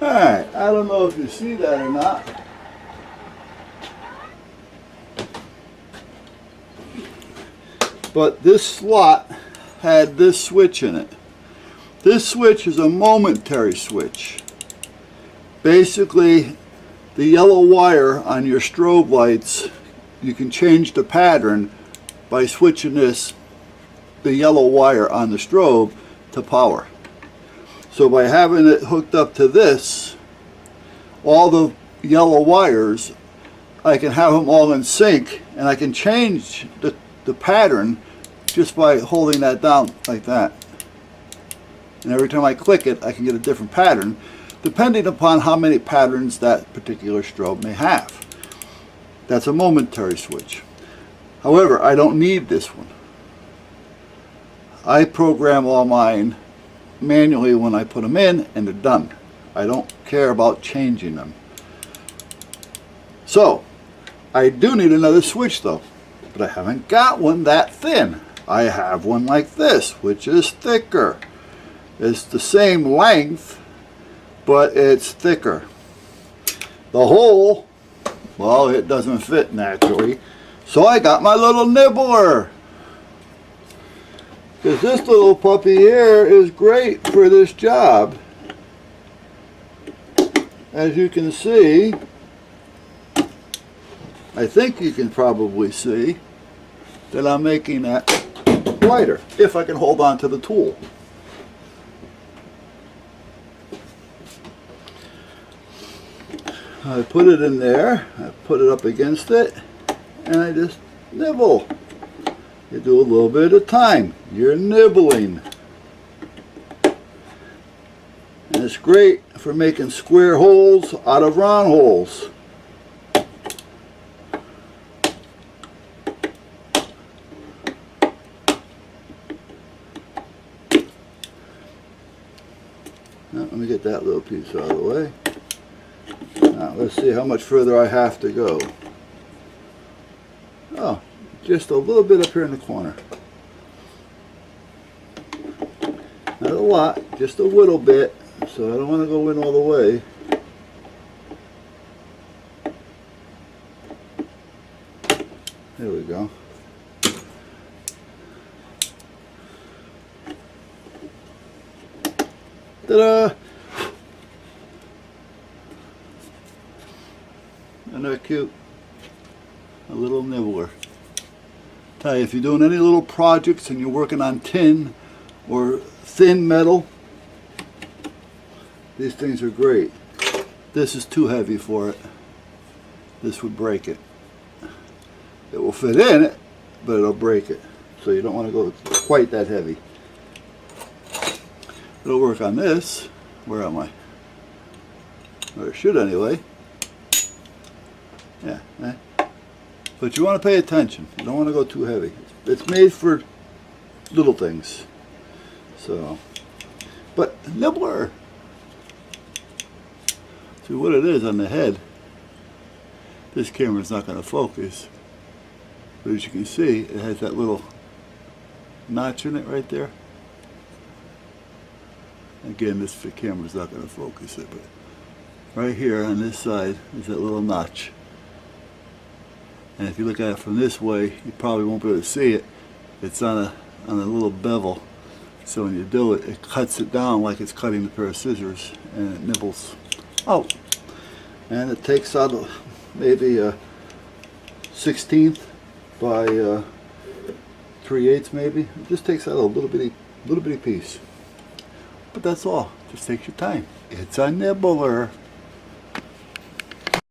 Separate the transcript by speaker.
Speaker 1: Alright, I don't know if you see that or not. But this slot had this switch in it. This switch is a momentary switch. Basically, the yellow wire on your strobe lights, you can change the pattern by switching the yellow wire on the strobe to power. So by having it hooked up to this, all the yellow wires, I can have them all in sync, and I can change the pattern just by holding that down like that. And every time I click it, I can get a different pattern, depending upon how many patterns that particular strobe may have. That's a momentary switch. However, I don't need this one. I program all mine manually when I put them in, and they're done. I don't care about changing them. So, I do need another switch though, but I haven't got one that thin. I have one like this, which is thicker. It's the same length, but it's thicker. The hole, well, it doesn't fit naturally, so I got my little nibbler. Because this little puppy here is great for this job. As you can see, I think you can probably see that I'm making that wider, if I can hold on to the tool. I put it in there, I put it up against it, and I just nibble. You do a little bit at a time. You're nibbling. And it's great for making square holes out of round holes. Now, let me get that little piece out of the way. Now let's see how much further I have to go. Oh, just a little bit up here in the corner. Not a lot, just a little bit, so I don't want to go in all the way. There we go. Ta-da! Isn't that cute? A little nibbler. Tell you, if you're doing any little projects and you're working on tin or thin metal, these things are great. This is too heavy for it. This would break it. It will fit in it, but it'll break it. So you don't want to go quite that heavy. It'll work on this. Where am I? Or it should anyway. Yeah. But you want to pay attention. You don't want to go too heavy. It's made for little things. So, but nibbler. See what it is on the head. This camera's not going to focus. But as you can see, it has that little notch in it right there. Again, this camera's not going to focus it, but right here on this side is that little notch. And if you look at it from this way, you probably won't be able to see it. It's on a little bevel. So when you do it, it cuts it down like it's cutting a pair of scissors, and it nibbles out. And it takes out maybe a 1/16 by 3/8 maybe. It just takes out a little bitty piece. But that's all. Just takes your time. It's a nibbler.